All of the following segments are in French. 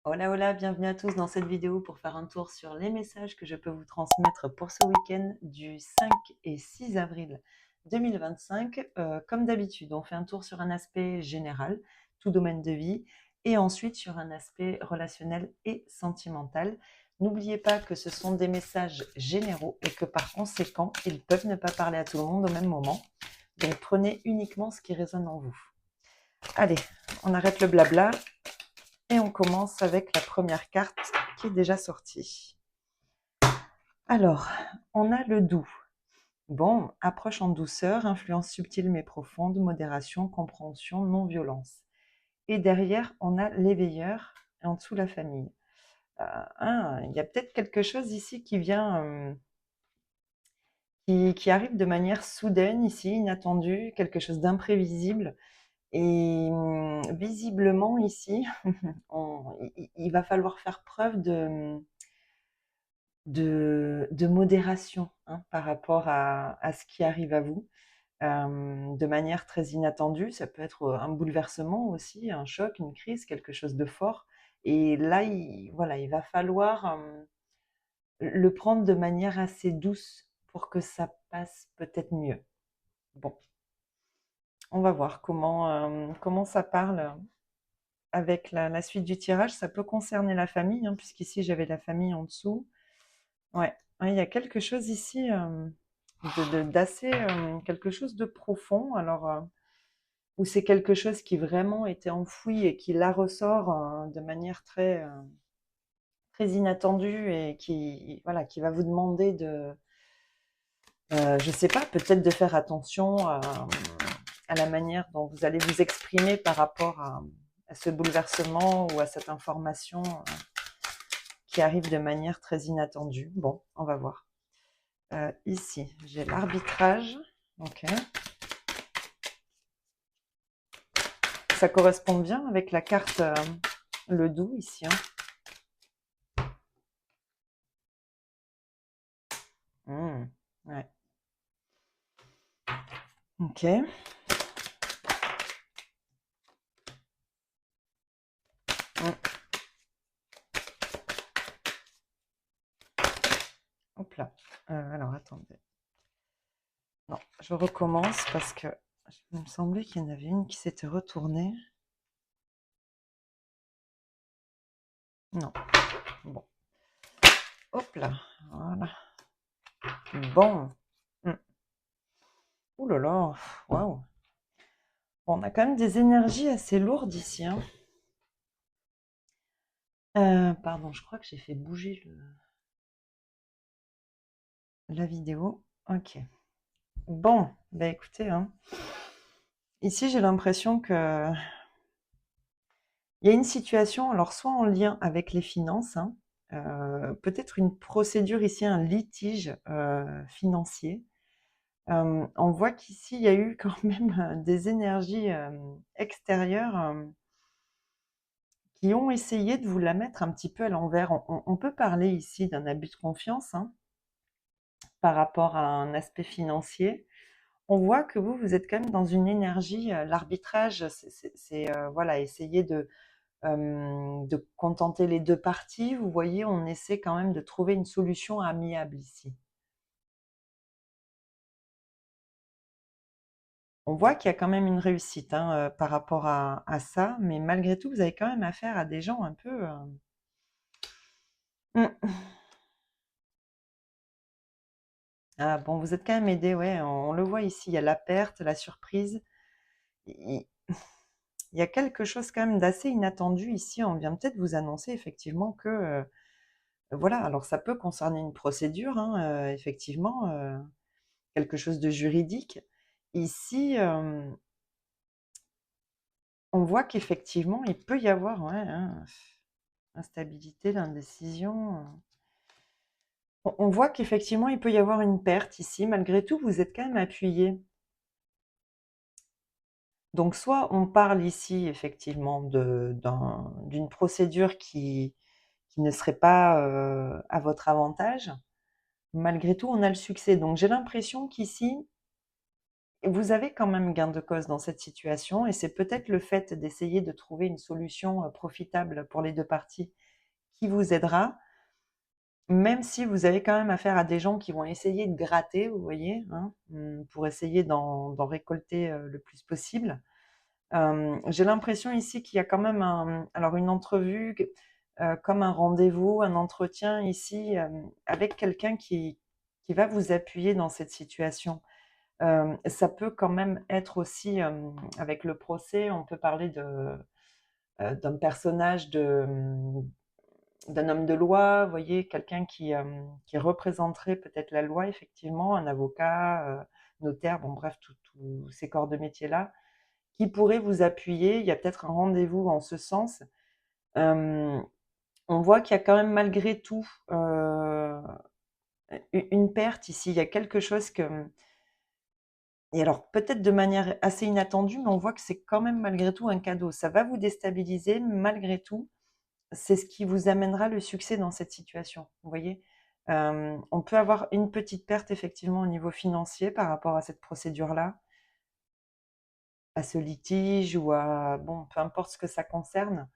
Hola, hola, bienvenue à tous dans cette vidéo pour faire un tour sur les messages que je peux vous transmettre pour ce week-end du 5 et 6 avril 2025. Comme d'habitude, on fait un tour sur un aspect général, tout domaine de vie, et ensuite sur un aspect relationnel et sentimental. N'oubliez pas que ce sont des messages généraux et que par conséquent, ils peuvent ne pas parler à tout le monde au même moment. Donc prenez uniquement ce qui résonne en vous. Allez, on arrête le blabla. Et on commence avec la première carte qui est déjà sortie. Alors, on a le doux. Bon, approche en douceur, influence subtile mais profonde, modération, compréhension, non-violence. Et derrière, on a l'éveilleur et en dessous la famille. Il y a peut-être quelque chose ici qui vient, qui arrive de manière soudaine ici, inattendue, quelque chose d'imprévisible. Et visiblement ici, il va falloir faire preuve de modération hein, par rapport à ce qui arrive à vous de manière très inattendue. Ça peut être un bouleversement aussi, un choc, une crise, quelque chose de fort. Et là, voilà, il va falloir le prendre de manière assez douce pour que ça passe peut-être mieux. Bon, on va voir comment ça parle avec la suite du tirage. Ça peut concerner la famille, hein, puisqu'ici j'avais la famille en dessous. Ouais, ouais, il y a quelque chose ici d'assez, quelque chose de profond. Alors, où c'est quelque chose qui vraiment était enfoui et qui là ressort de manière très inattendue et qui, voilà, qui va vous demander je sais pas, peut-être de faire attention à la manière dont vous allez vous exprimer par rapport à ce bouleversement ou à cette information qui arrive de manière très inattendue. Bon, on va voir. Ici, j'ai l'arbitrage. Ok. Ça correspond bien avec la carte le doux ici. Ouais. Ok. Mm. Hop là. Alors, attendez. Non, je recommence parce que il me semblait qu'il y en avait une qui s'était retournée. Non. Bon. Hop là. Voilà. Bon. Mm. Ouh là là. Waouh. Bon, on a quand même des énergies assez lourdes ici. Hein. Pardon, je crois que j'ai fait bouger la vidéo. Ok. Bon, bah écoutez, hein. Ici j'ai l'impression que il y a une situation, alors soit en lien avec les finances, hein, peut-être une procédure ici, un litige financier. On voit qu'ici il y a eu quand même des énergies extérieures qui ont essayé de vous la mettre un petit peu à l'envers. On peut parler ici d'un abus de confiance hein, par rapport à un aspect financier. On voit que vous êtes quand même dans une énergie, l'arbitrage, c'est, voilà, essayer de contenter les 2 parties. Vous voyez, on essaie quand même de trouver une solution amiable ici. On voit qu'il y a quand même une réussite, hein, par rapport à ça, mais malgré tout, vous avez quand même affaire à des gens un peu, mmh. Ah bon, vous êtes quand même aidés, ouais, on le voit ici, il y a la perte, la surprise. Il il y a quelque chose quand même d'assez inattendu ici. On vient peut-être vous annoncer effectivement que, voilà, alors ça peut concerner une procédure, hein, effectivement, quelque chose de juridique. Ici, on voit qu'effectivement, il peut y avoir, ouais, hein, instabilité, l'indécision. On voit qu'effectivement, il peut y avoir une perte ici. Malgré tout, vous êtes quand même appuyé. Donc, soit on parle ici effectivement d'une procédure qui ne serait pas à votre avantage. Malgré tout, on a le succès. Donc, j'ai l'impression qu'ici, vous avez quand même gain de cause dans cette situation et c'est peut-être le fait d'essayer de trouver une solution profitable pour les deux parties qui vous aidera, même si vous avez quand même affaire à des gens qui vont essayer de gratter, vous voyez, hein, pour essayer d'en récolter le plus possible. J'ai l'impression ici qu'il y a quand même alors une entrevue, comme un rendez-vous, un entretien ici avec quelqu'un qui va vous appuyer dans cette situation. Ça peut quand même être aussi, avec le procès, on peut parler d'un personnage d'un homme de loi, vous voyez, quelqu'un qui représenterait peut-être la loi, effectivement, un avocat, notaire, bon bref, tous ces corps de métier-là, qui pourrait vous appuyer. Il y a peut-être un rendez-vous en ce sens. On voit qu'il y a quand même malgré tout une perte ici. Il y a quelque chose que et alors peut-être de manière assez inattendue, mais on voit que c'est quand même malgré tout un cadeau. Ça va vous déstabiliser, malgré tout, c'est ce qui vous amènera le succès dans cette situation, vous voyez? On peut avoir une petite perte effectivement au niveau financier par rapport à cette procédure-là, à ce litige ou à bon, peu importe ce que ça concerne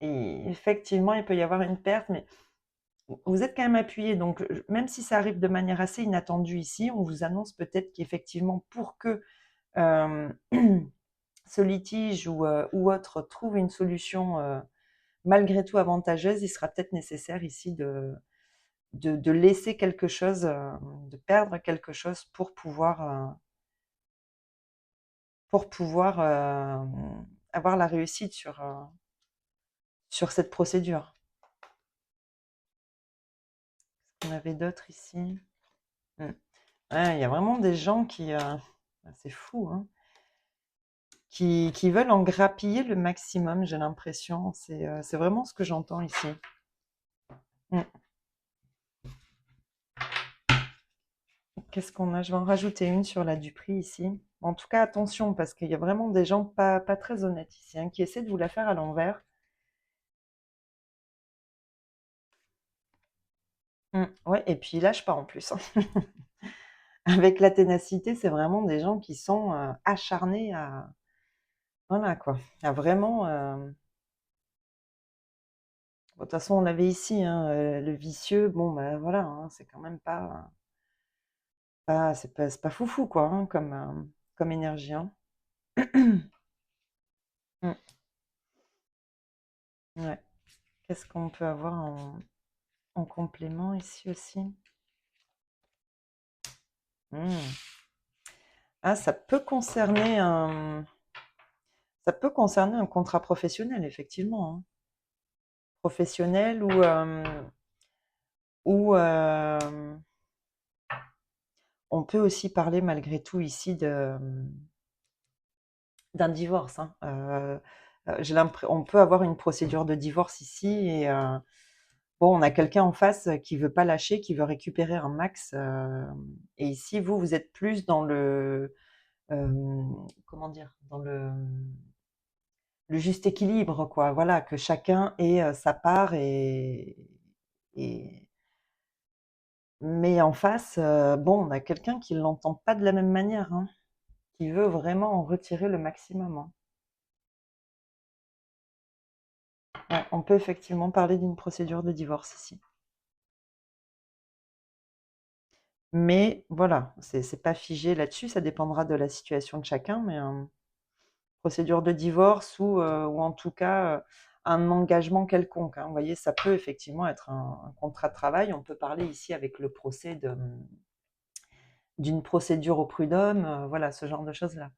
et effectivement, il peut y avoir une perte, mais vous êtes quand même appuyé, donc même si ça arrive de manière assez inattendue ici, on vous annonce peut-être qu'effectivement pour que, hem, ce litige ou autre trouve une solution, malgré tout avantageuse, il sera peut-être nécessaire ici de laisser quelque chose, de perdre quelque chose pour pouvoir, avoir la réussite sur cette procédure. On avait d'autres ici? Mmh. Ouais, il y a vraiment des gens c'est fou, hein, qui veulent en grappiller le maximum, j'ai l'impression. C'est vraiment ce que j'entends ici. Mmh. Qu'est-ce qu'on a? Je vais en rajouter une sur la Dupri ici. En tout cas, attention, parce qu'il y a vraiment des gens pas très honnêtes ici, hein, qui essaient de vous la faire à l'envers. Ouais, et puis ils lâchent pas en plus, hein. Avec la ténacité, c'est vraiment des gens qui sont acharnés à, voilà quoi, à vraiment. Bon, de toute façon, on l'avait ici, hein, le vicieux. Bon, bah voilà, hein, c'est quand même c'est pas foufou quoi, hein, comme énergie, hein. Mm, ouais. Qu'est-ce qu'on peut avoir en complément ici aussi? Hmm. Ah, ça peut concerner un contrat professionnel, effectivement, hein. Professionnel ou on peut aussi parler malgré tout ici d'un divorce, hein. On peut avoir une procédure de divorce ici et bon, on a quelqu'un en face qui veut pas lâcher, qui veut récupérer un max. Et ici, vous êtes plus dans comment dire, dans le juste équilibre, quoi. Voilà, que chacun ait sa part et mais en face, bon, on a quelqu'un qui l'entend pas de la même manière, hein, qui veut vraiment en retirer le maximum, hein. Ouais, on peut effectivement parler d'une procédure de divorce ici. Mais voilà, c'est pas figé là-dessus, ça dépendra de la situation de chacun, mais procédure de divorce ou en tout cas, un engagement quelconque, hein. Vous voyez, ça peut effectivement être un contrat de travail. On peut parler ici avec le procès d'une procédure au prud'homme, voilà, ce genre de choses-là.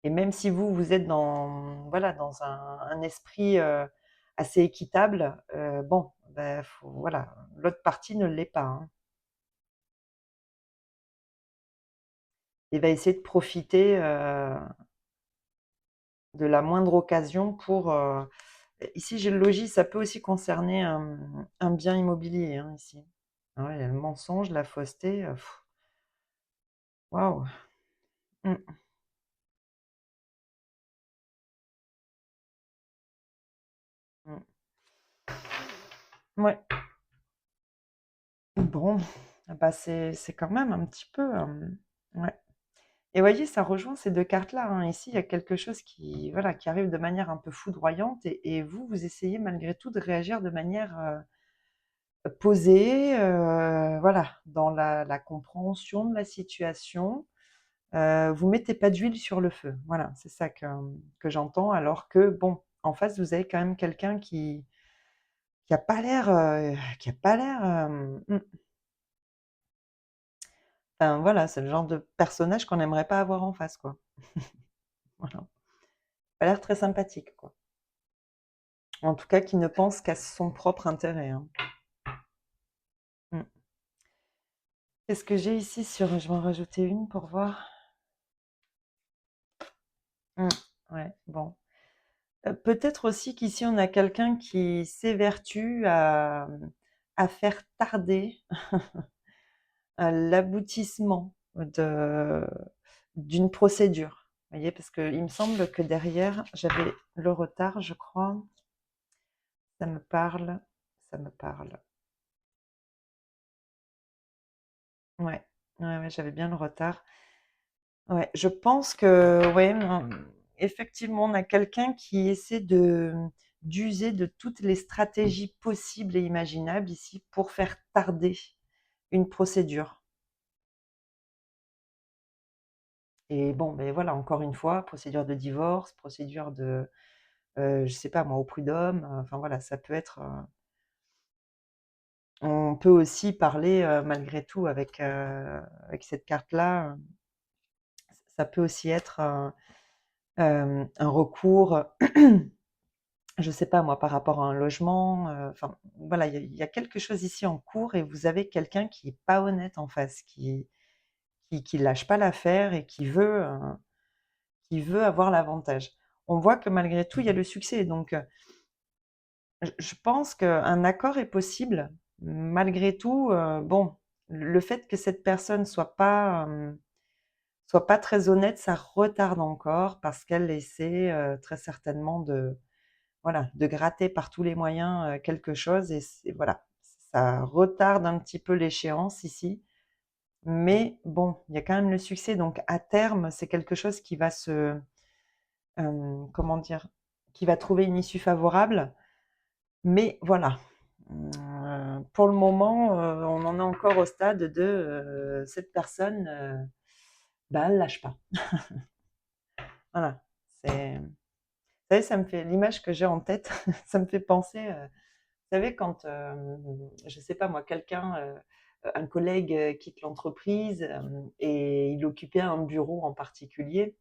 Et même si vous êtes dans voilà, dans un esprit, assez équitable, bon, bah, voilà, l'autre partie ne l'est pas, hein, et va essayer de profiter, de la moindre occasion pour, ici j'ai le logis, ça peut aussi concerner un bien immobilier, hein, ici. Ah ouais, il y a le mensonge, la fausseté, waouh! Mmh, mmh. Ouais, bon. Ah bah, c'est quand même un petit peu, ouais. Et voyez, ça rejoint ces 2 cartes-là, hein. Ici, il y a quelque chose qui, voilà, qui arrive de manière un peu foudroyante et vous, vous essayez malgré tout de réagir de manière, posée, voilà, dans la compréhension de la situation. Vous mettez pas d'huile sur le feu. Voilà, c'est ça que j'entends alors que bon, en face, vous avez quand même quelqu'un qui a pas l'air, qui a pas l'air, enfin voilà, c'est le genre de personnage qu'on n'aimerait pas avoir en face, quoi. Voilà. Pas l'air très sympathique, quoi. En tout cas, qui ne pense qu'à son propre intérêt, hein. Mmh. Qu'est-ce que j'ai ici sur je vais en rajouter une pour voir. Mmh. Ouais, bon. Peut-être aussi qu'ici on a quelqu'un qui s'évertue à faire tarder, l'aboutissement d'une procédure. Vous voyez? Parce qu'il me semble que derrière, j'avais le retard, je crois. Ça me parle, ça me parle. Ouais, ouais, ouais, j'avais bien le retard. Ouais, je pense que, ouais, effectivement, on a quelqu'un qui essaie d'user de toutes les stratégies possibles et imaginables ici pour faire tarder une procédure. Et bon, ben voilà, encore une fois, procédure de divorce, procédure de, je sais pas moi, au prud'homme, enfin voilà, ça peut être, on peut aussi parler, malgré tout avec cette carte-là, ça peut aussi être un recours, je sais pas moi, par rapport à un logement, enfin voilà, il y a quelque chose ici en cours et vous avez quelqu'un qui est pas honnête en face, qui lâche pas l'affaire et qui veut avoir l'avantage. On voit que malgré tout, il y a le succès donc je pense qu'un accord est possible. Malgré tout, bon, le fait que cette personne soit pas très honnête, ça retarde encore parce qu'elle essaie, très certainement de, voilà, de gratter par tous les moyens, quelque chose et c'est voilà, ça retarde un petit peu l'échéance ici. Mais bon, il y a quand même le succès donc à terme, c'est quelque chose qui va se, comment dire? Qui va trouver une issue favorable. Mais voilà, pour le moment, on en est encore au stade de, cette personne, bah, elle lâche pas. Voilà, c'est vous savez, ça me fait l'image que j'ai en tête, ça me fait penser, vous savez quand, je sais pas moi, quelqu'un, un collègue, quitte l'entreprise, et il occupait un bureau en particulier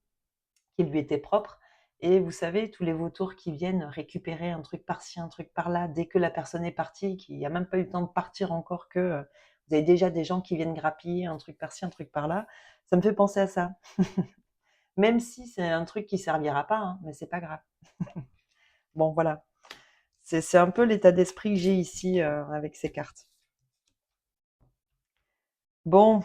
qui lui était propre. Et vous savez, tous les vautours qui viennent récupérer un truc par-ci, un truc par-là, dès que la personne est partie, qu'il n'y a même pas eu le temps de partir encore que vous avez déjà des gens qui viennent grappiller un truc par-ci, un truc par-là. Ça me fait penser à ça. Même si c'est un truc qui servira pas, hein, mais c'est pas grave. Bon, voilà. C'est un peu l'état d'esprit que j'ai ici avec ces cartes. Bon,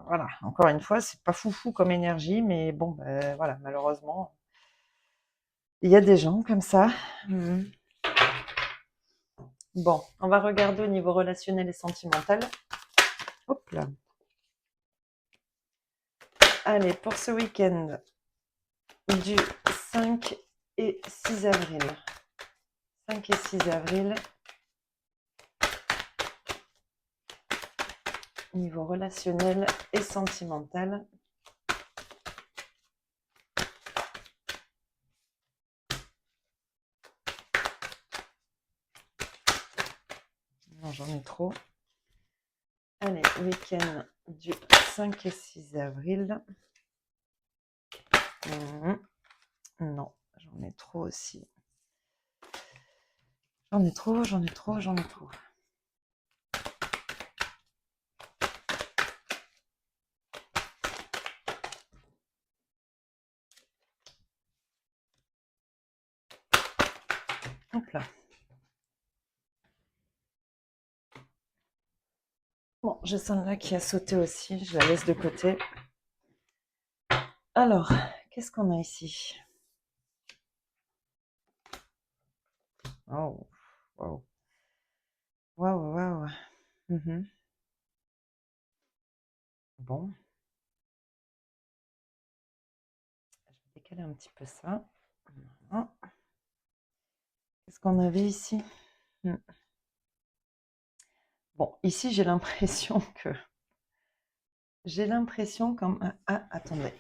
voilà. Encore une fois, c'est pas foufou comme énergie, mais bon, ben, voilà, malheureusement, il y a des gens comme ça. Mhm. Bon, on va regarder au niveau relationnel et sentimental. Hop là. Allez, pour ce week-end du 5 et 6 avril. 5 et 6 avril, niveau relationnel et sentimental. Non, j'en ai trop. Allez, week-end du 5 et 6 avril. Non, j'en ai trop aussi. J'en ai trop, j'en ai trop, j'en ai trop. Hop là. Bon, j'ai celle-là qui a sauté aussi, je la laisse de côté. Alors, qu'est-ce qu'on a ici? Oh, wow. Waouh, waouh. Mhm. Bon, je vais décaler un petit peu ça. Voilà. Qu'est-ce qu'on avait ici? Hmm. Bon, ici, j'ai l'impression que... J'ai l'impression comme... Ah, attendez.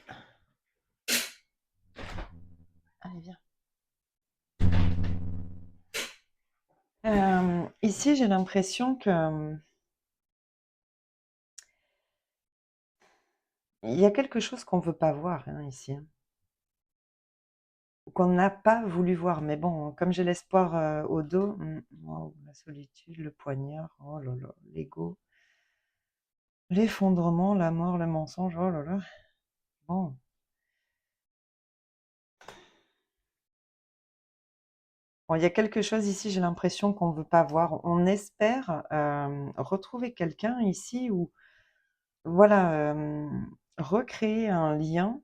Allez, viens. Ici, j'ai l'impression que... il y a quelque chose qu'on ne veut pas voir hein, ici. Hein. Qu'on n'a pas voulu voir. Mais bon, comme j'ai l'espoir au dos... Waouh, la solitude, le poignard, oh là là, l'ego, l'effondrement, la mort, le mensonge, oh là là. Bon. Bon, il y a quelque chose ici, j'ai l'impression qu'on ne veut pas voir. On espère retrouver quelqu'un ici où, voilà, recréer un lien,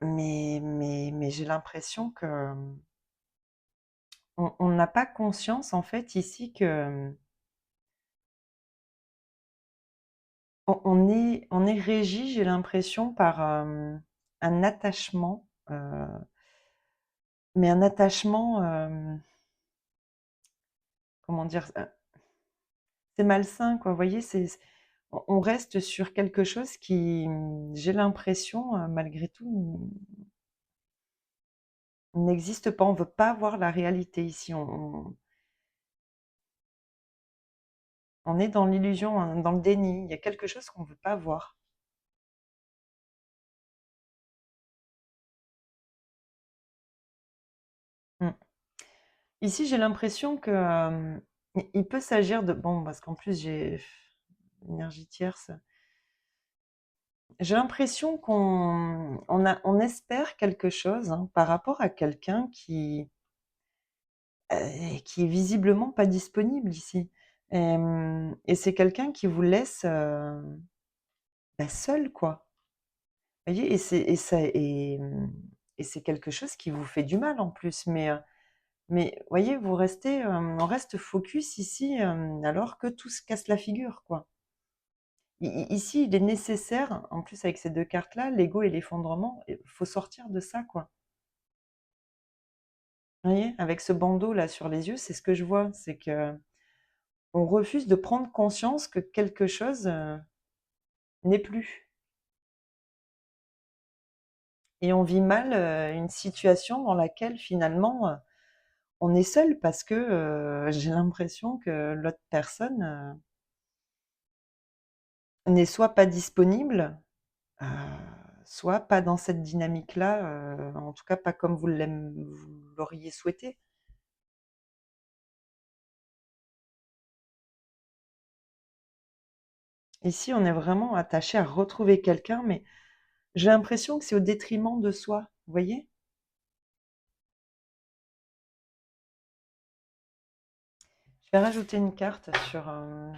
mais j'ai l'impression que on n'a pas conscience en fait ici que on est régi, j'ai l'impression, par un attachement, mais un attachement, comment dire, c'est malsain, quoi. Vous voyez, on reste sur quelque chose qui, j'ai l'impression, malgré tout, n'existe pas. On veut pas voir la réalité ici. On est dans l'illusion, hein, dans le déni. Il y a quelque chose qu'on veut pas voir. Mm. Ici, j'ai l'impression que il peut s'agir de bon, parce qu'en plus j'ai énergie tierce. J'ai l'impression on espère quelque chose hein, par rapport à quelqu'un qui est visiblement pas disponible ici. Et c'est quelqu'un qui vous laisse bah, seul, quoi. Vous voyez, et c'est quelque chose qui vous fait du mal en plus. Mais voyez, vous restez, on reste focus ici, alors que tout se casse la figure, quoi. Ici, il est nécessaire, en plus avec ces deux cartes-là, l'ego et l'effondrement, il faut sortir de ça, quoi. Vous voyez, avec ce bandeau là sur les yeux, c'est ce que je vois, c'est que on refuse de prendre conscience que quelque chose n'est plus. Et on vit mal une situation dans laquelle finalement on est seul parce que j'ai l'impression que l'autre personne n'est soit pas disponible, euh, soit pas dans cette dynamique-là, en tout cas pas comme vous l'auriez souhaité. Ici, on est vraiment attaché à retrouver quelqu'un, mais j'ai l'impression que c'est au détriment de soi, vous voyez? Je vais rajouter une carte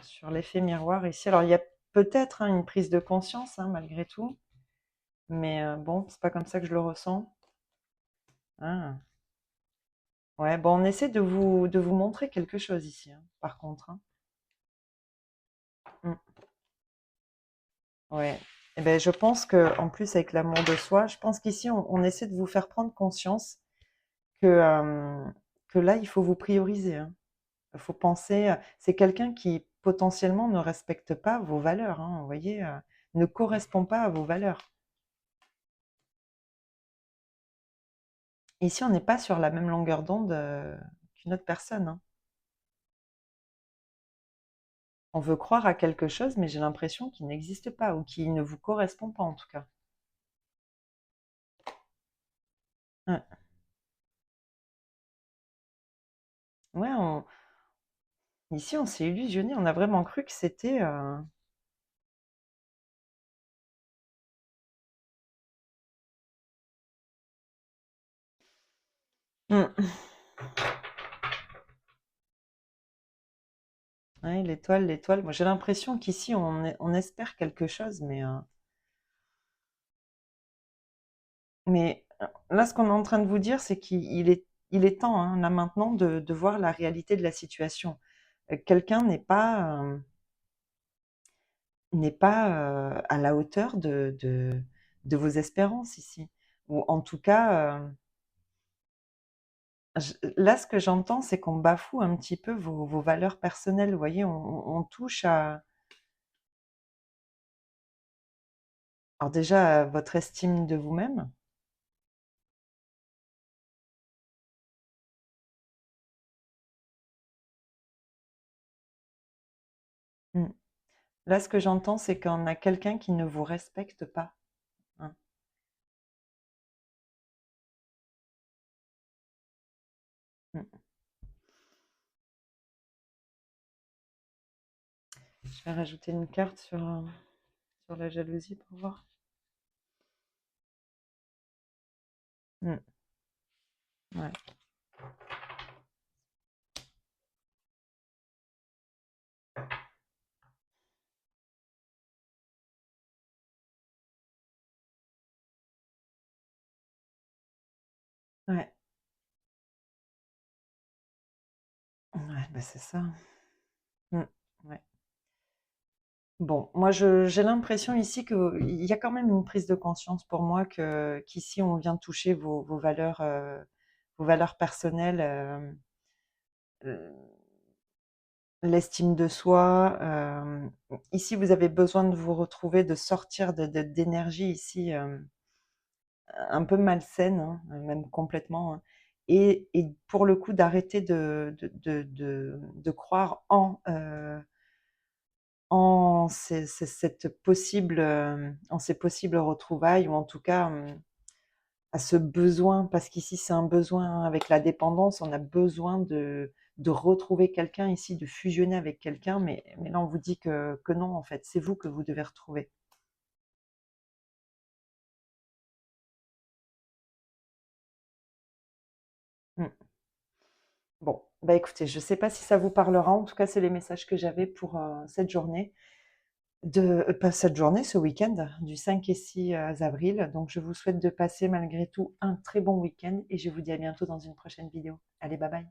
sur l'effet miroir ici. Alors, il y a peut-être hein, une prise de conscience, hein, malgré tout, mais bon, c'est pas comme ça que je le ressens. Ah. Ouais, bon, on essaie de vous montrer quelque chose ici, hein, par contre. Hein. Mm. Ouais. Eh ben, je pense que, en plus, avec l'amour de soi, je pense qu'ici, on essaie de vous faire prendre conscience que là, il faut vous prioriser. Hein. Il faut penser, c'est quelqu'un qui potentiellement ne respecte pas vos valeurs, hein, vous voyez, ne correspond pas à vos valeurs. Ici, on n'est pas sur la même longueur d'onde qu'une autre personne. Hein. On veut croire à quelque chose, mais j'ai l'impression qu'il n'existe pas ou qu'il ne vous correspond pas en tout cas. Ouais, ouais ici, on s'est illusionné, on a vraiment cru que c'était... Mm. Ouais, l'étoile, l'étoile. Moi, j'ai l'impression qu'ici, on espère quelque chose, mais là, ce qu'on est en train de vous dire, c'est qu'il est temps, hein, là maintenant, de voir la réalité de la situation. quelqu'un n'est pas à la hauteur de vos espérances ici. Ou en tout cas, là, ce que j'entends, c'est qu'on bafoue un petit peu vos valeurs personnelles. Vous voyez, on touche à, alors déjà, à votre estime de vous-même. Mm. Là, ce que j'entends, c'est qu'on a quelqu'un qui ne vous respecte pas, hein. Mm. Je vais rajouter une carte sur la jalousie pour voir. Mm. Ouais, ouais, ouais, bah c'est ça. Mm. Ouais. Bon, moi, j'ai l'impression ici qu'il y a quand même une prise de conscience pour moi qu'ici, on vient toucher vos valeurs personnelles, euh, l'estime de soi. Ici, vous avez besoin de vous retrouver, de sortir d'énergie ici un peu malsaine, hein, même complètement, hein, et pour le coup, d'arrêter de croire en en ces possibles retrouvailles, ou en tout cas, à ce besoin, parce qu'ici c'est un besoin avec la dépendance, on a besoin de retrouver quelqu'un ici, de fusionner avec quelqu'un, mais là on vous dit que non, en fait, c'est vous que vous devez retrouver. Mm. Bon, bah écoutez, je ne sais pas si ça vous parlera, en tout cas c'est les messages que j'avais pour cette journée. Pas cette journée, ce week-end, du 5 et 6 avril. Donc, je vous souhaite de passer malgré tout un très bon week-end et je vous dis à bientôt dans une prochaine vidéo. Allez, bye bye.